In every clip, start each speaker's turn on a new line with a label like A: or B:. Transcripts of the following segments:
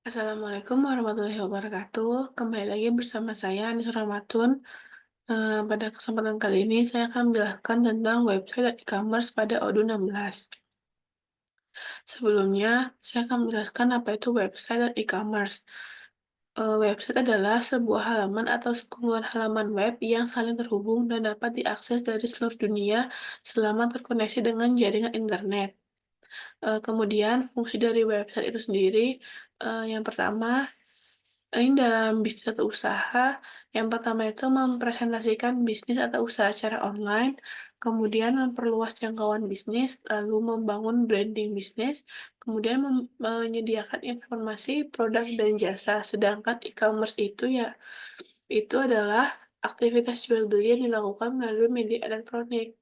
A: Assalamualaikum warahmatullahi wabarakatuh. Kembali lagi bersama saya Anis Rahmatun. Pada kesempatan kali ini saya akan menjelaskan tentang website dan e-commerce pada Odoo 16. Sebelumnya, saya akan menjelaskan apa itu website dan e-commerce. Website adalah sebuah halaman atau sekumpulan halaman web yang saling terhubung dan dapat diakses dari seluruh dunia selama terkoneksi dengan jaringan internet. Kemudian fungsi dari website itu sendiri, yang pertama, ini dalam bisnis atau usaha, yang pertama itu mempresentasikan bisnis atau usaha secara online, kemudian memperluas jangkauan bisnis, lalu membangun branding bisnis, kemudian menyediakan informasi produk dan jasa. Sedangkan e-commerce itu ya, itu adalah aktivitas jual beli yang dilakukan melalui media elektronik.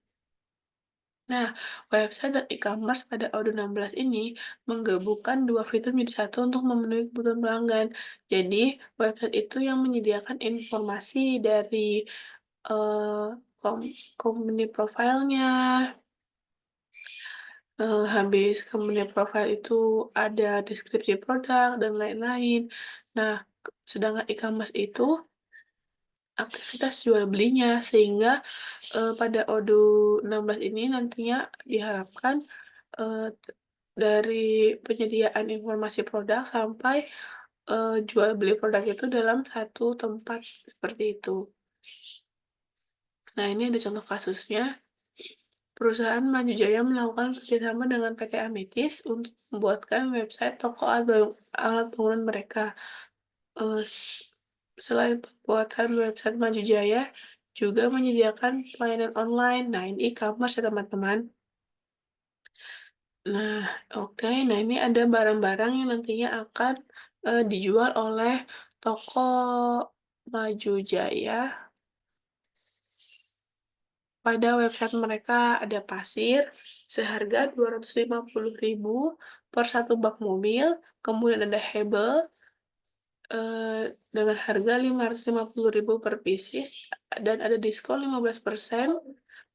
A: Nah, website dan e-commerce pada Odoo 16 ini menggabungkan dua fitur menjadi satu untuk memenuhi kebutuhan pelanggan. Jadi, website itu yang menyediakan informasi dari eh, kom- company profile-nya, habis company profile itu ada deskripsi produk dan lain-lain. Nah, sedangkan e-commerce itu aktivitas jual belinya, sehingga pada Odoo 16 ini nantinya diharapkan Eee, dari penyediaan informasi produk sampai, jual beli produk itu dalam satu tempat, seperti itu. Nah, ini ada contoh kasusnya, perusahaan Maju Jaya melakukan kerjasama dengan PT Ametis untuk membuatkan website toko alat bangunan mereka. Eee, s Selain pembuatan website Maju Jaya, juga menyediakan pelayanan online. Nah, ini e-commerce ya, teman-teman. Nah, oke. Nah, ini ada barang-barang yang nantinya akan, dijual oleh toko Maju Jaya. Pada website mereka ada pasir seharga 250.000 per satu bak mobil, kemudian ada hebel, dengan harga 550.000 per pieces dan ada diskon 15%.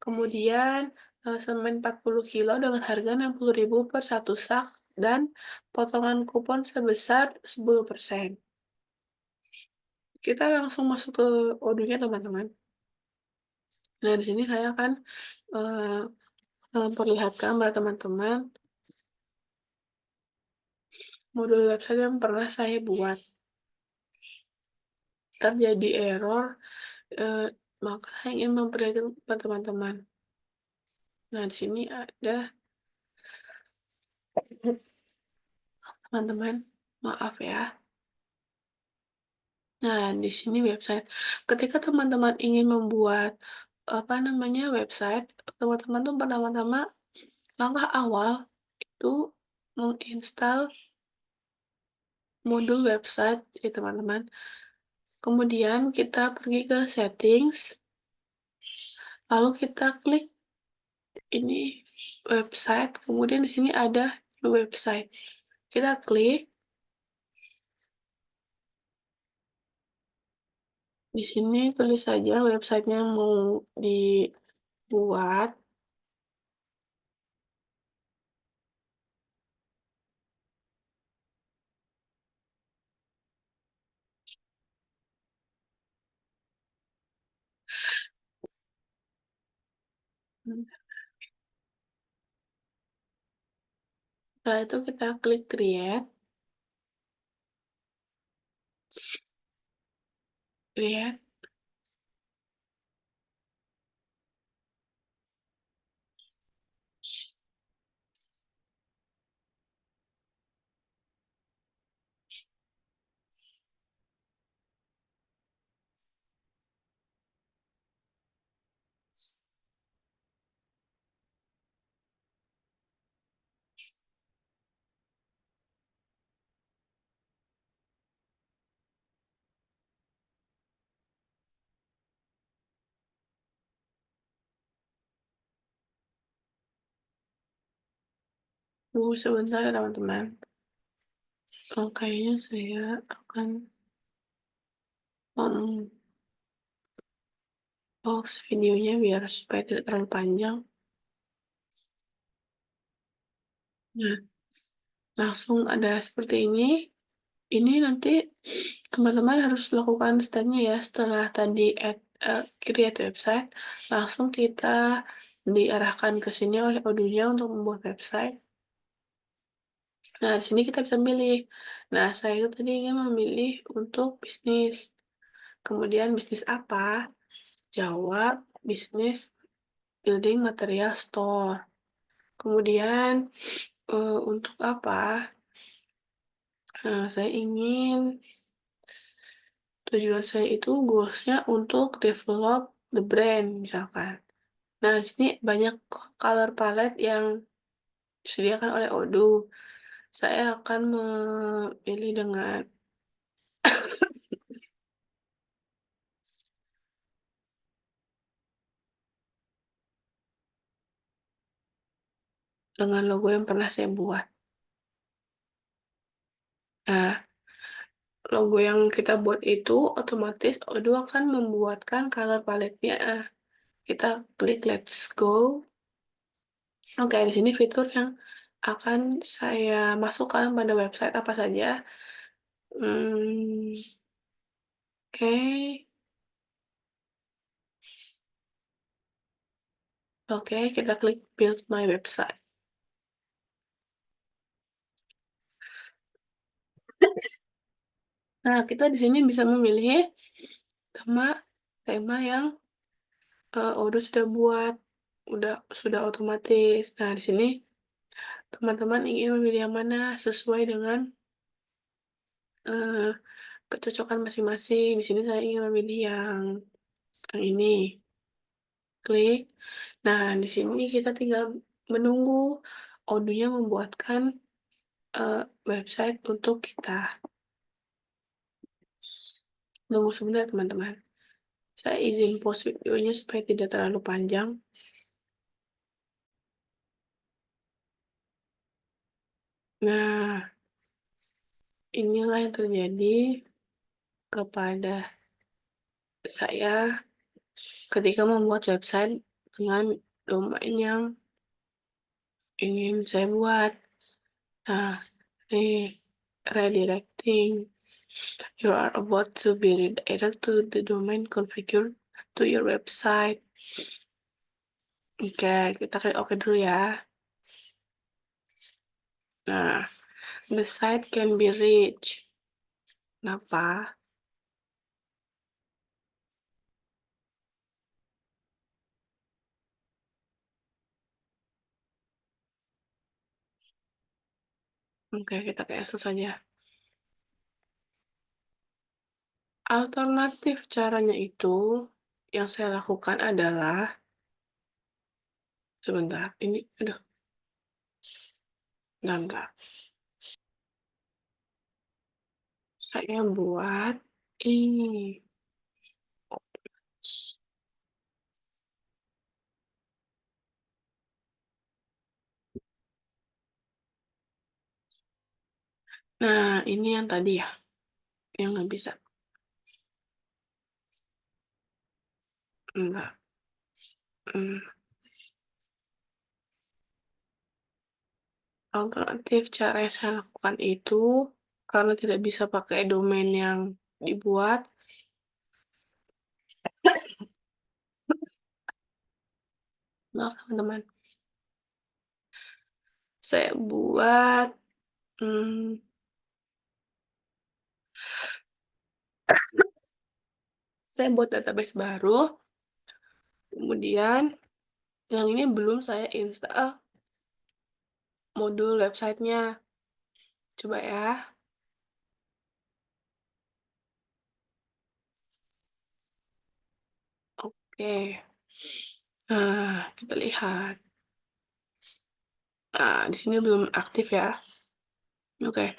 A: Kemudian, semen 40 kilo dengan harga 60.000 per satu sak dan potongan kupon sebesar 10%. Kita langsung masuk ke Odoo-nya, teman-teman. Nah, di sini saya akan, eee, memperlihatkan pada teman-teman modul website yang pernah saya buat. Terjadi error, eee, maka saya ingin memperlihatkan pada teman-teman. Nah, di sini ada teman-teman, maaf ya. Nah, di sini website. Ketika teman-teman ingin membuat, apa namanya, website, teman-teman tuh pertama-tama langkah awal itu menginstal modul website ya, teman-teman. Kemudian kita pergi ke settings, lalu kita klik ini website, kemudian di sini ada new website. Kita klik, di sini tulis saja websitenya mau dibuat. Setelah itu kita klik create, create. Tunggu sebentar ya, teman-teman. Kayaknya saya akan pause videonya biar supaya tidak terlalu panjang. Nah, langsung ada seperti ini. Ini nanti teman-teman harus lakukan stepnya ya, setelah tadi create website, langsung kita diarahkan ke sini oleh Odoo-nya untuk membuat website. Nah, di sini kita bisa milih. Nah, saya itu tadi ingin memilih untuk bisnis. Kemudian bisnis apa? Jawab, bisnis building material store. Kemudian, untuk apa? Saya ingin tujuan saya itu goals-nya untuk develop the brand misalkan. Nah, di sini banyak color palette yang disediakan oleh Odoo. Saya akan memilih dengan logo yang pernah saya buat. Nah, logo yang kita buat itu otomatis Odoo akan membuatkan color palette-nya. Kita klik let's go. Oke, di sini fitur yang akan saya masukkan pada website apa saja. Oke. Oke, kita klik build my website. Nah, kita di sini bisa memilih tema tema yang, Odoo sudah buat, sudah otomatis. Nah, di sini teman-teman ingin memilih yang mana sesuai dengan, eee, kecocokan masing-masing. Di sini saya ingin memilih yang ini, klik. Nah, di sini kita tinggal menunggu Odoo-nya membuatkan, website untuk kita. Tunggu sebentar teman-teman. Saya izin pause videonya supaya tidak terlalu panjang. Nah, inilah yang terjadi kepada saya ketika membuat website dengan domain yang ingin saya buat. Nah, ini redirecting. You are about to be redirected to the domain configured to your website. Oke, kita klik oke dulu ya. Nah, the site can be reached. Kenapa? Oke, kita cancel saja. Alternatif caranya itu, yang saya lakukan adalah sebentar, ini aduh, bentar. Saya buat ini. Nah, ini yang tadi ya, yang nggak bisa. Enggak, mmm, alternatif cara yang saya lakukan itu, karena tidak bisa pakai domain yang dibuat, maaf teman-teman, saya buat, mmm, saya buat database baru, kemudian yang ini belum saya install modul website-nya. Coba ya. Oke. Nah, kita lihat. Nah, di sini belum aktif ya. Oke,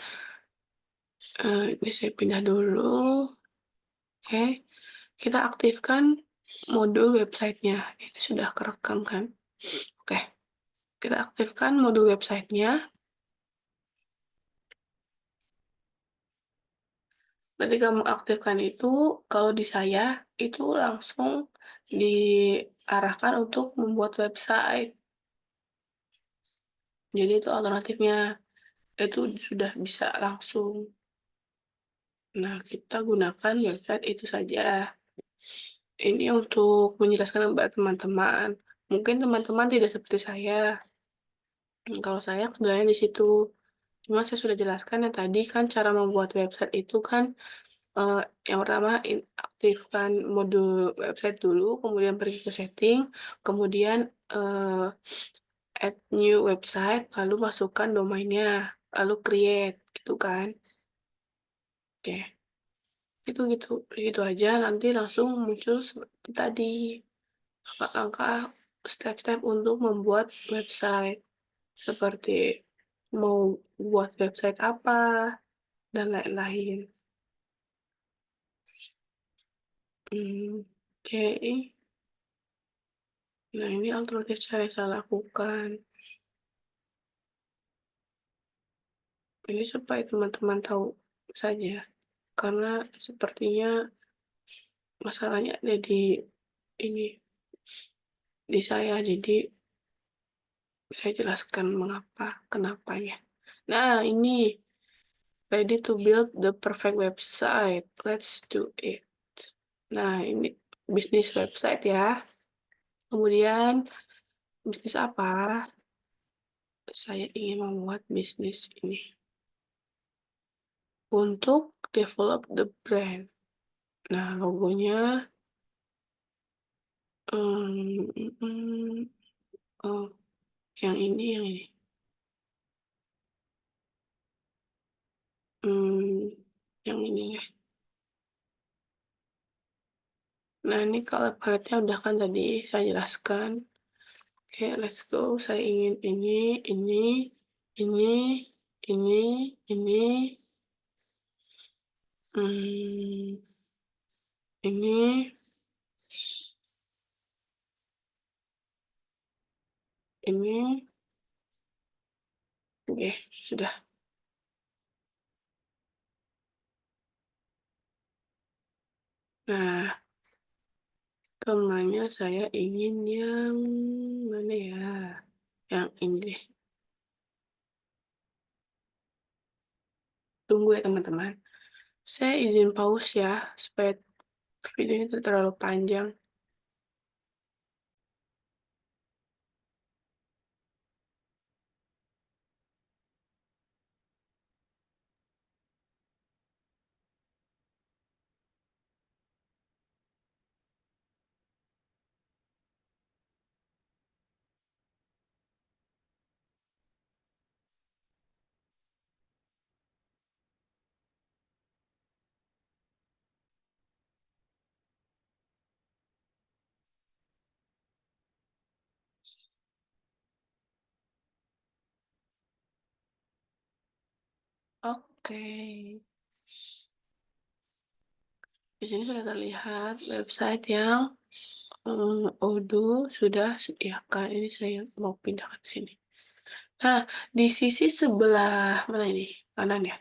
A: ini saya pindah dulu. Oke, kita aktifkan modul website-nya. Ini sudah kerekam kan? Oke, kita aktifkan modul website-nya. Ketika mengaktifkan itu, kalau di saya, itu langsung diarahkan untuk membuat website. Jadi itu alternatifnya, itu sudah bisa langsung. Nah, kita gunakan website itu saja. Ini untuk menjelaskan kepada teman-teman. Mungkin teman-teman tidak seperti saya. Kalau saya kendalanya di situ. Cuma saya sudah jelaskan ya tadi kan cara membuat website itu kan, eee, yang pertama aktifkan modul website dulu, kemudian pergi ke setting, kemudian, add new website, lalu masukkan domainnya, lalu create, gitu kan. Oke, itu gitu itu aja nanti langsung muncul seperti tadi, langkah-langkah, step-step untuk membuat website, seperti mau buat website apa, dan lain-lain. Oke. Nah, ini alternatif cara yang saya lakukan. Ini supaya teman-teman tahu saja, karena sepertinya masalahnya ada di ini, di saya. Jadi saya jelaskan mengapa, kenapanya. Nah, ini ready to build the perfect website. Let's do it. Nah, ini bisnis website ya. Kemudian bisnis apa? Saya ingin membuat bisnis ini untuk develop the brand. Nah, logonya, mhm, oh, yang ini, mmm, yang ini ya. Nah, ini color palette-nya udah kan tadi saya jelaskan. Oke, let's go. Saya ingin ini, ini, ini, mmm, ini, ini, oke, sudah. Nah, temanya saya ingin yang mana ya? Yang ini deh. Tunggu ya teman-teman. Saya izin pause ya, supaya videonya tidak terlalu panjang. Oke, di sini sudah terlihat website yang Odoo sudah sediakan. Ini saya mau pindahkan ke sini. Nah, di sisi sebelah mana ini? Kanan ya?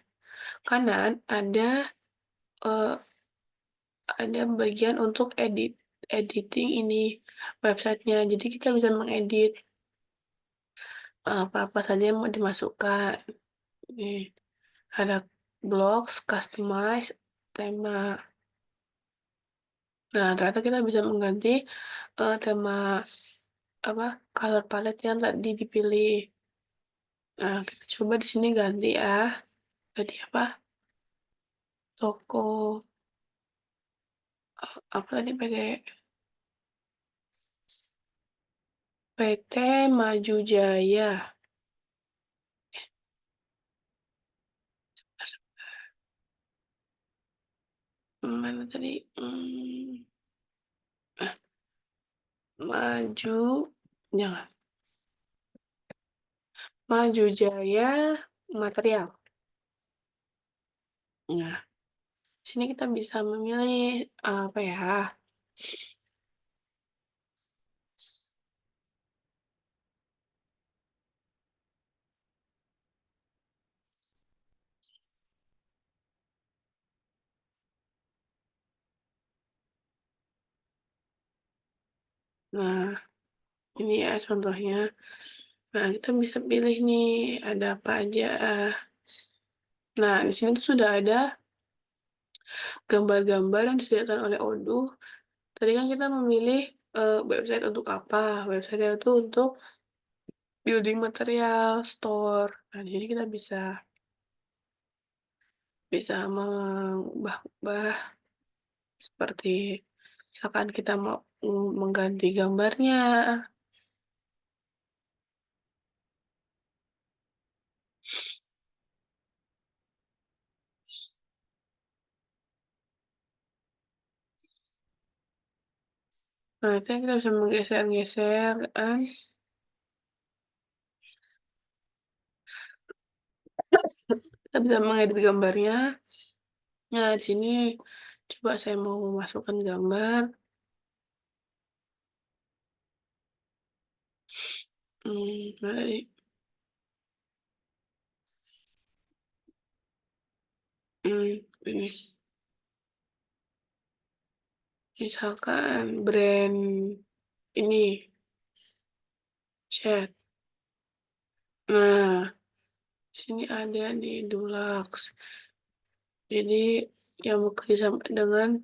A: Kanan eee, ada bagian untuk editing ini websitenya. Jadi kita bisa mengedit, apa-apa saja yang mau dimasukkan. Nih, ada blocks, customize, tema. Nah, ternyata kita bisa mengganti, tema apa, color palette yang tadi dipilih. Nah, kita coba di sini ganti ya. Tadi apa, toko, apa tadi, PT Maju Jaya. Mana tadi, ah, Maju jangan, Maju Jaya Material. Nah, sini kita bisa memilih, apa ya, nah, ini ya contohnya. Nah, kita bisa pilih nih, ada apa aja. Nah, di sini tuh sudah ada Gambar-gambar yang disediakan oleh Odoo, tadi kan kita memilih, website untuk apa, website itu untuk building material, store. Nah, jadi kita bisa bisa mengubah-ubah seperti misalkan kita mau, mengganti gambarnya. Nah, itu yang kita bisa menggeser-geser kan, kita bisa mengedit gambarnya. Nah, di sini coba saya mau memasukkan gambar, mana nih? Ini, misalkan brand ini, cat. Nah, sini ada nih Dulux. Jadi yang bekerja sama dengan,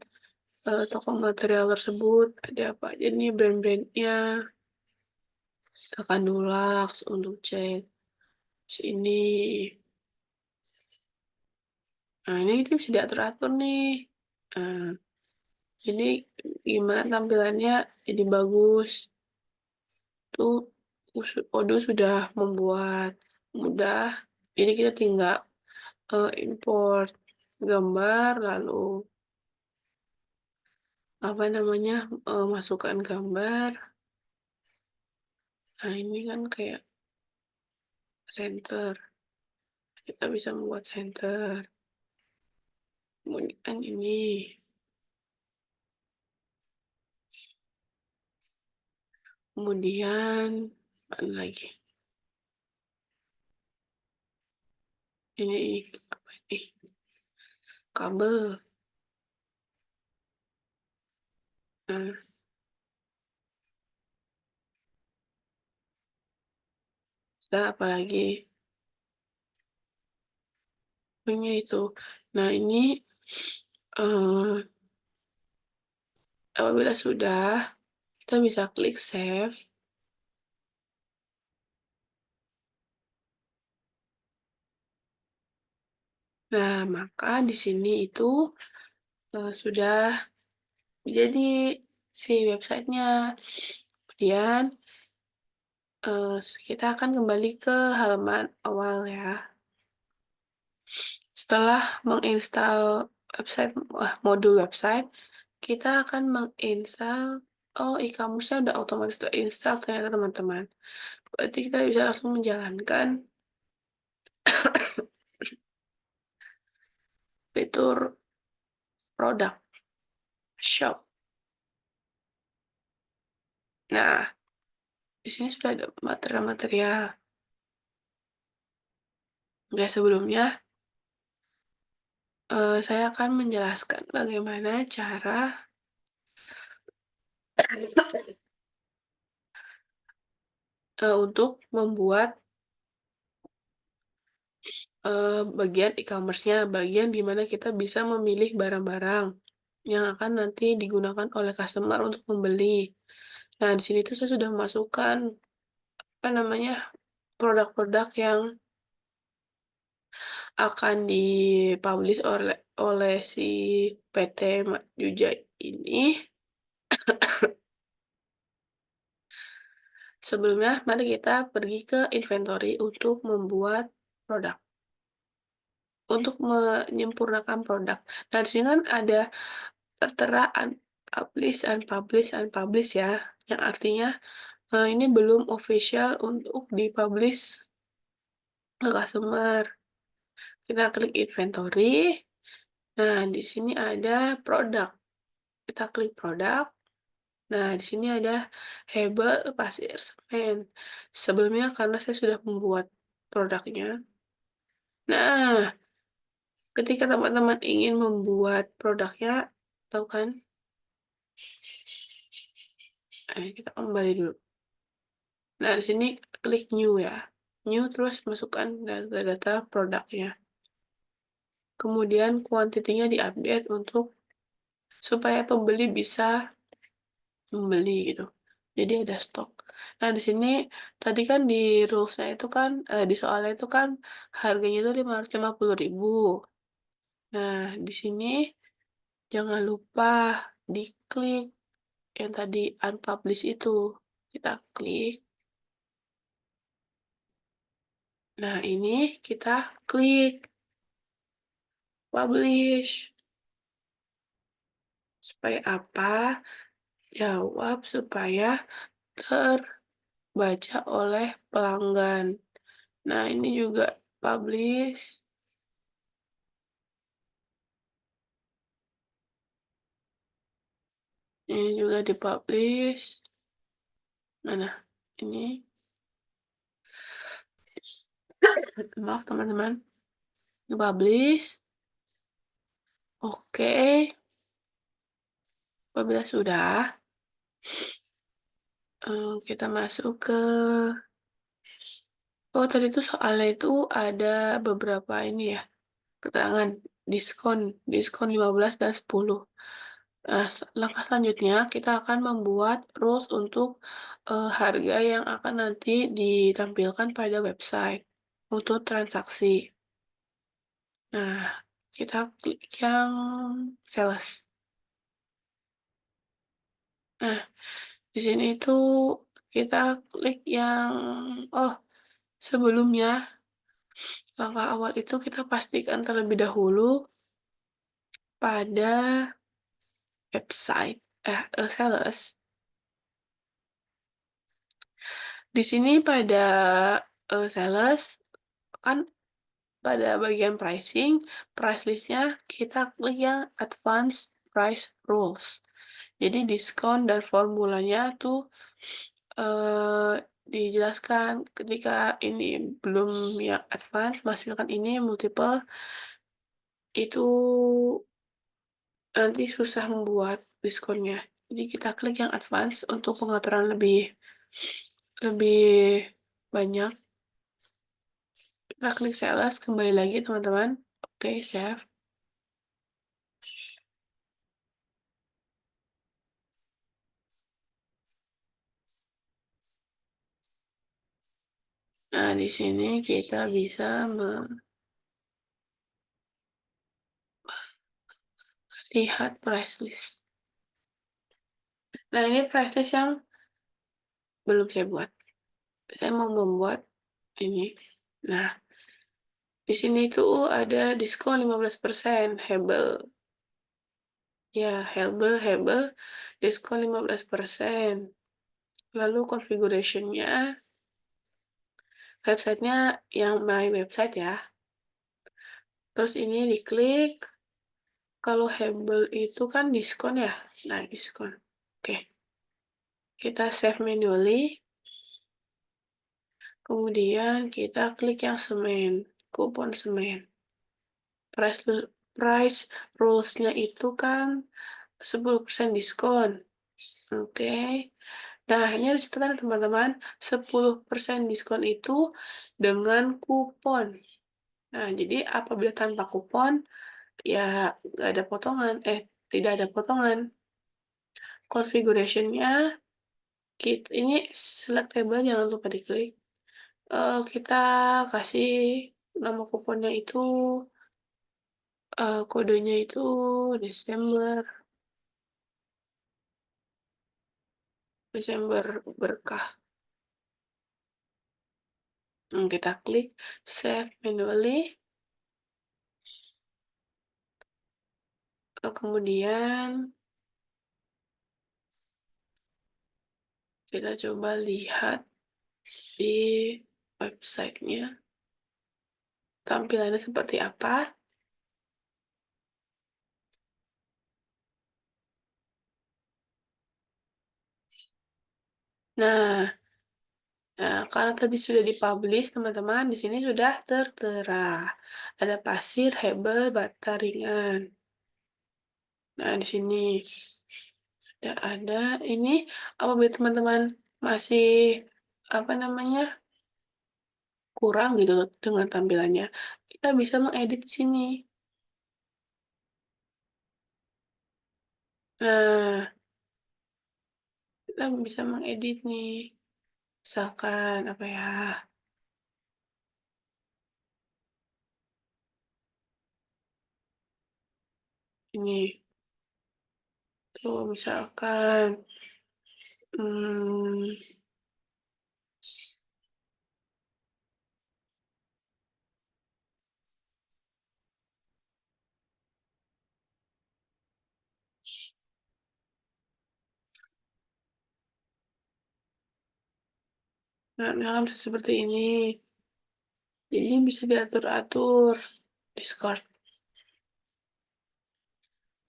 A: toko material tersebut, ada apa aja nih brand-brand-nya, misalkan Dulux untuk cat. Terus ini, nah ini bisa diatur-atur nih. Nah, jadi gimana tampilannya jadi bagus. Tuh Odoo sudah membuat mudah, jadi kita tinggal, import gambar lalu apa namanya, masukkan gambar. Nah, ini kan kayak center, kita bisa membuat center. Kemudian ini, kemudian mana lagi? Ini apa ini? Kabel. Nah, kita apa lagi? Punya itu. Nah, ini, eee, apabila sudah, kita bisa klik save. Nah, maka di sini itu, sudah jadi si websitenya. Kemudian, kita akan kembali ke halaman awal ya. Setelah menginstal modul website, kita akan menginstal, oh e-commerce-nya udah otomatis terinstall ternyata teman-teman. Berarti kita bisa langsung menjalankan fitur produk shop. Nah, di sini sudah ada material-material. Oke, sebelumnya, saya akan menjelaskan bagaimana cara untuk membuat, bagian e-commerce-nya, bagian di mana kita bisa memilih barang-barang yang akan nanti digunakan oleh customer untuk membeli. Nah, di sini tuh saya sudah memasukkan, apa namanya, produk-produk yang akan di-publish oleh si PT Juja ini. Sebelumnya, mari kita pergi ke inventory untuk membuat produk, untuk menyempurnakan produk. Nah, di sini kan ada tertera unpublish, unpublish ya, yang artinya, ini belum official untuk di-publish ke customer. Kita klik inventory, nah di sini ada produk, kita klik produk. Nah, di sini ada hebel pasir semen. Sebelumnya karena saya sudah membuat produknya. Nah, ketika teman-teman ingin membuat produknya, tahu kan? Kita kembali dulu. Nah, di sini klik new ya. New terus masukkan data-data produknya. kemudian kuantitinya diupdate untuk supaya pembeli bisa membeli gitu. Jadi ada stok. Nah, di sini tadi kan di rules-nya itu kan, di soalnya itu kan harganya itu 550.000. Nah, di sini jangan lupa diklik yang tadi unpublish itu. Kita klik. Nah, ini kita klik publish. Supaya apa? Jawab supaya terbaca oleh pelanggan. Nah, ini juga publish. Ini juga di-publish. Mana? Ini. Maaf teman-teman. Di-publish. Oke. Apabila sudah, kita masuk ke oh tadi tuh soalnya itu ada beberapa ini ya, keterangan diskon, diskon 15 dan 10. Nah, langkah selanjutnya kita akan membuat rules untuk, harga yang akan nanti ditampilkan pada website untuk transaksi. Nah, kita klik yang sales. Nah, di sini itu kita klik yang oh, sebelumnya langkah awal itu kita pastikan terlebih dahulu pada website sales. Di sini pada, sales kan pada bagian pricing, price list-nya kita klik yang advance price rules. Jadi diskon dan formulanya tuh, dijelaskan ketika ini belum yang advance, masih misalkan ini multiple, itu nanti susah membuat diskonnya. Jadi kita klik yang advance untuk pengaturan lebih lebih banyak. Kita klik sales, kembali lagi teman-teman. Oke, save. Nah, di sini kita bisa melihat price list. Nah, ini price list yang belum saya buat. Saya mau membuat ini. Nah, di sini tuh ada diskon 15%, Hebel. Ya, Hebel, diskon 15%. Lalu configuration-nya, websitenya yang my website ya. Terus ini diklik. Kalau Hebel itu kan diskon ya. Nah, diskon. Oke. Kita save manually. Kemudian kita klik yang semen, kupon semen. Price rules-nya itu kan 10% diskon. Oke. Nah, ini harus dicatat teman-teman, 10% diskon itu dengan kupon. Nah, jadi apabila tanpa kupon, ya nggak ada potongan, tidak ada potongan. Configuration-nya, ini selectable jangan lupa diklik. Kita kasih nama kuponnya itu, kodenya itu Desember Desember berkah. Kita klik save manually. Kemudian kita coba lihat di websitenya tampilannya seperti apa. Nah, karena tadi sudah dipublish teman-teman, di sini sudah tertera. Ada pasir, hebel, bata ringan. Nah, di sini sudah ada. Ini apabila teman-teman masih apa namanya kurang gitu dengan tampilannya, kita bisa mengedit di sini. Nah, kita bisa mengedit nih, misalkan apa ya, ini tuh misalkan, mmm, nah bisa seperti ini. Ini bisa diatur-atur, Discord.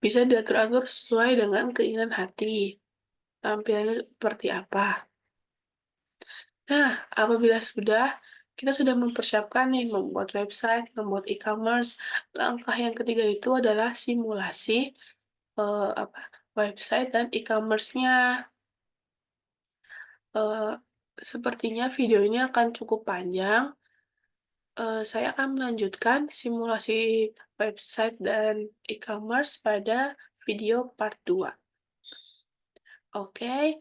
A: Bisa diatur-atur sesuai dengan keinginan hati, tampilannya seperti apa. Nah, apabila sudah, kita sudah mempersiapkan nih membuat website, membuat e-commerce. Langkah yang ketiga itu adalah simulasi, apa, website dan e-commerce-nya. Eee, Sepertinya video ini akan cukup panjang, saya akan melanjutkan simulasi website dan e-commerce pada video part 2. Oke,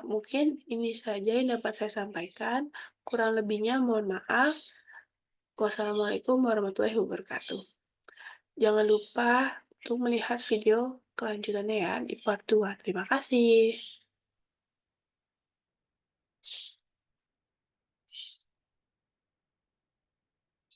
A: mungkin ini saja yang dapat saya sampaikan, kurang lebihnya mohon maaf. Wassalamualaikum warahmatullahi wabarakatuh. Jangan lupa untuk melihat video kelanjutannya ya di part 2. Terima kasih.